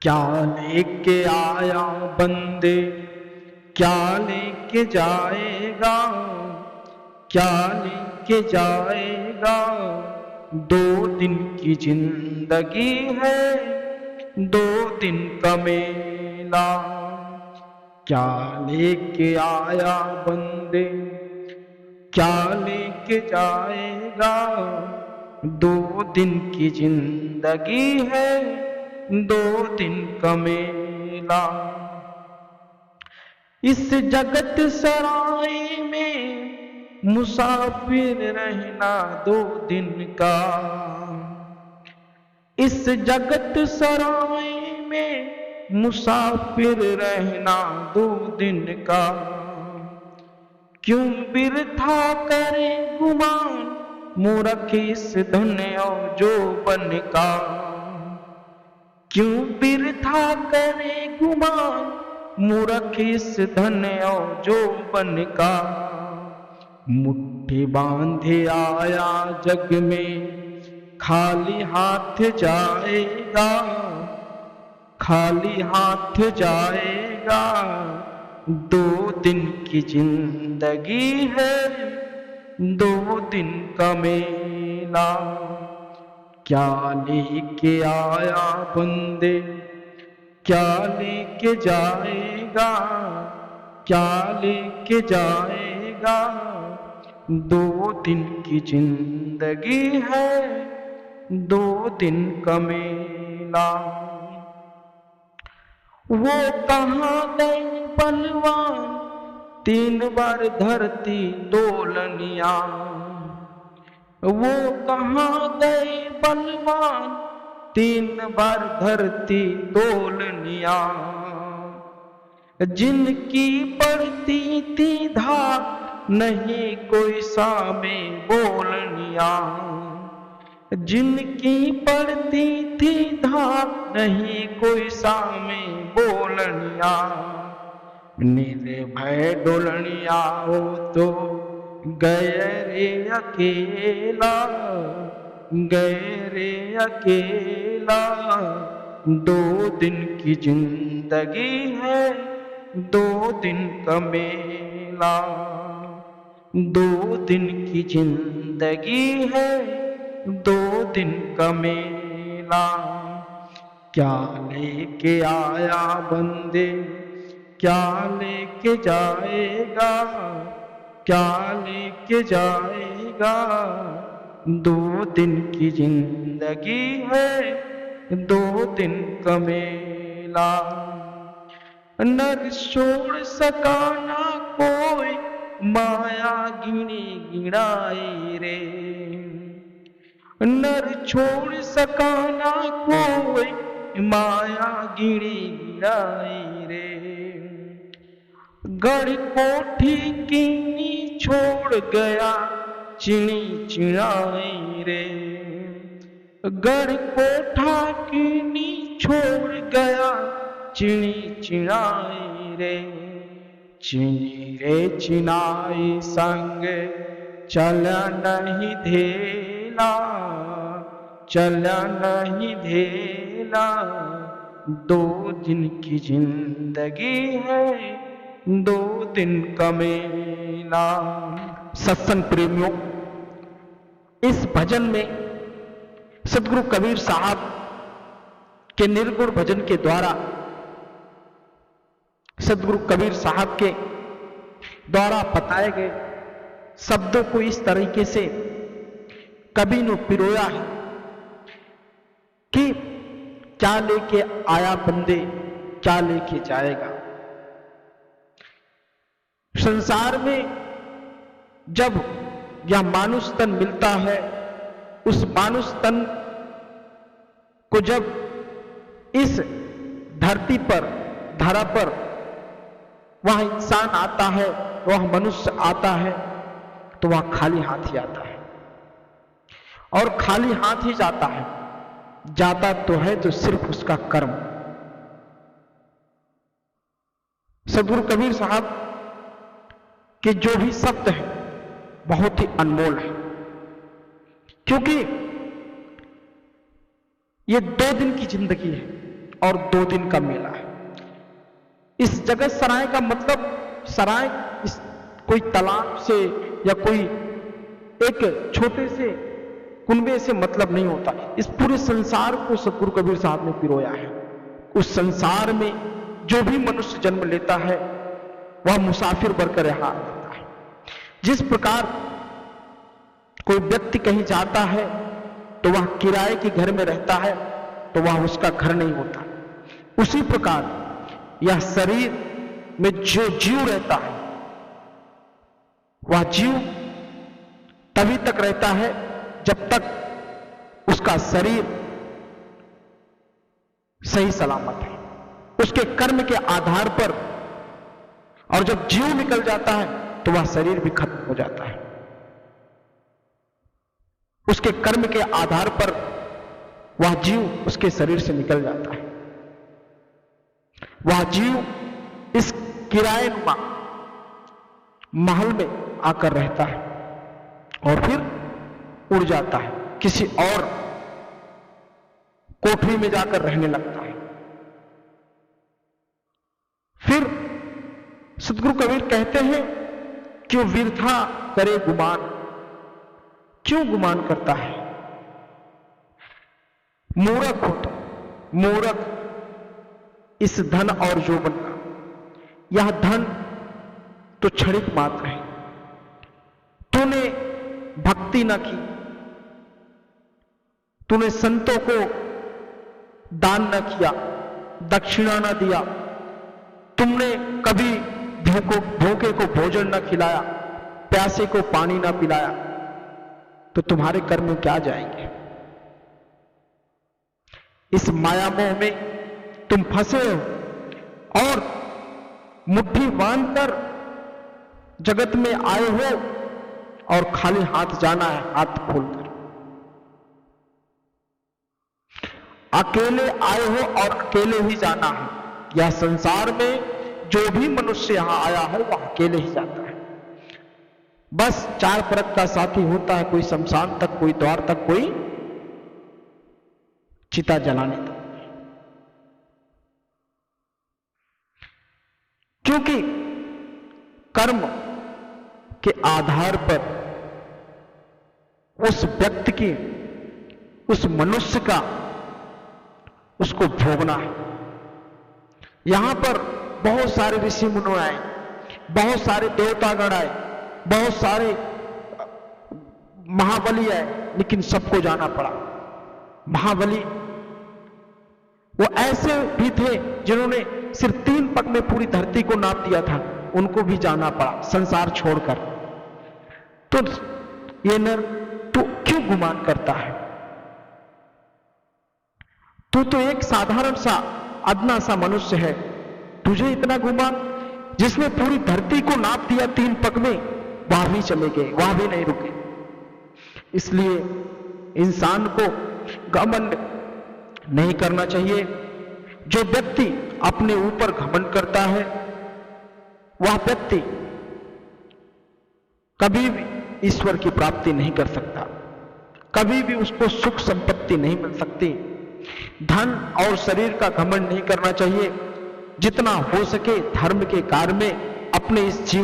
क्या लेके आया बंदे, क्या लेके जाएगा, क्या लेके जाएगा। 2 दिन की जिंदगी है, 2 दिन का मेला। क्या लेके आया बंदे, क्या लेके जाएगा। 2 दिन की जिंदगी है, 2 दिन का मेला। इस जगत सराय में मुसाफिर रहना 2 दिन का। इस जगत सराय में मुसाफिर रहना 2 दिन का। क्यों बिरथा करे गुमान मूर्ख इस धन और जोबन का। क्यों बिरथा करे गुमान मूर्ख इस धन और जोबन का। मुट्ठी बांधे आया जग में, खाली हाथ जाएगा, खाली हाथ जाएगा। 2 दिन की जिंदगी है, 2 दिन का मेला। क्या लेके आया बंदे, क्या लेके जाएगा, क्या लेके जाएगा। 2 दिन की जिंदगी है, 2 दिन का मेला। वो कहाँ गए बलवान, 3 बार धरती डोलनिया। वो कहाँ गए बलवान, 3 बार धरती डोलनिया। जिनकी पड़ती थी धाक, नहीं कोई सामे बोलनिया। जिनकी पड़ती थी धाक, नहीं कोई सामे बोलनिया। निर्भय डोलनिया हो तो गए रे अकेला, गए रे अकेला। 2 दिन की जिंदगी है, 2 दिन का मेला। 2 दिन की जिंदगी है, 2 दिन का मेला। क्या लेके आया बंदे, क्या लेके जाएगा, क्या लेके जाएगा। 2 दिन की जिंदगी है, 2 दिन का मेला। नर छोड़ सका ना कोई, माया गिनी गिनाई रे। नर छोड़ सका ना कोई, माया गिनी गिनाई रे। गढ़ कोठी कीनी छोड़ गया, चिड़ी चिड़ाई रे। गढ़ कोठा कीनी छोड़ गया, चिड़ी चिड़ाई रे। चिड़ी रे चिनाई संग चल नहीं धेला, चल नहीं धेला। 2 दिन की जिंदगी है, 2 दिन का मेला। सत्संग प्रेमियों, इस भजन में सदगुरु कबीर साहब के निर्गुण भजन के द्वारा सदगुरु कबीर साहब के द्वारा बताए गए शब्दों को इस तरीके से कवि ने पिरोया है कि क्या लेके आया बंदे, क्या लेके जाएगा। संसार में जब यह मानुष तन मिलता है, उस मानुष तन को जब इस धरती पर, धरा पर वह इंसान आता है, वह मनुष्य आता है, तो वह खाली हाथ ही आता है और खाली हाथ ही जाता है। जाता तो है तो सिर्फ उसका कर्म। सदगुरु कबीर साहब के जो भी शब्द है बहुत ही अनमोल है, क्योंकि ये 2 दिन की जिंदगी है और 2 दिन का मेला है। इस जगत सराय का मतलब सराय कोई तालाब से या कोई एक छोटे से कुनबे से मतलब नहीं होता। इस पूरे संसार को सतगुरु कबीर साहब ने पिरोया है। उस संसार में जो भी मनुष्य जन्म लेता है वह मुसाफिर बनकर यहां रहता है। जिस प्रकार कोई व्यक्ति कहीं जाता है तो वह किराए के घर में रहता है तो वह उसका घर नहीं होता, उसी प्रकार यह शरीर में जो जीव रहता है वह जीव तभी तक रहता है जब तक उसका शरीर सही सलामत है, उसके कर्म के आधार पर। और जब जीव निकल जाता है तो वह शरीर भी खत्म हो जाता है। उसके कर्म के आधार पर वह जीव उसके शरीर से निकल जाता है। वह जीव इस किराएनुमा महल में आकर रहता है और फिर उड़ जाता है, किसी और कोठरी में जाकर रहने लगता है। फिर सतगुरु कबीर कहते हैं कि वो वृथा करे गुमान। क्यों गुमान करता है? मूर्ख हो तो मूर्ख इस धन और यौवन का। यह धन तो क्षणिक मात्र है। तूने भक्ति न की, तूने संतों को दान न किया, दक्षिणा न दिया, तुमने कभी भूखे को भोजन न खिलाया, प्यासे को पानी न पिलाया, तो तुम्हारे कर्म में क्या जाएंगे? इस माया मोह में तुम फंसे हो और मुट्ठी बांधकर जगत में आए हो और खाली हाथ जाना है, हाथ खोलकर। अकेले आए हो और अकेले ही जाना है। यह संसार में जो भी मनुष्य यहां आया है वह अकेले ही जाता है। बस 4 परत का साथी होता है, कोई शमशान तक, कोई द्वार तक, कोई चिता जलाने तक। क्योंकि कर्म के आधार पर उस व्यक्ति की, उस मनुष्य का उसको भोगना है। यहां पर बहुत सारे ऋषि मुनि आए, बहुत सारे देवतागण आए, बहुत सारे महाबली आए, लेकिन सबको जाना पड़ा। महाबली वो ऐसे भी थे जिन्होंने सिर्फ 3 पग में पूरी धरती को नाप दिया था, उनको भी जाना पड़ा संसार छोड़कर। तो ये नर तू क्यों गुमान करता है? तू तो एक साधारण सा अदना सा मनुष्य है, तुझे इतना गुमान? जिसने पूरी धरती को नाप दिया 3 पग में, वह भी चले गए, वह भी नहीं रुके। इसलिए इंसान को घमंड नहीं करना चाहिए। जो व्यक्ति अपने ऊपर घमंड करता है वह व्यक्ति कभी भी ईश्वर की प्राप्ति नहीं कर सकता, कभी भी उसको सुख संपत्ति नहीं मिल सकती। धन और शरीर का घमंड नहीं करना चाहिए। जितना हो सके धर्म के कार्य में अपने इस जीवन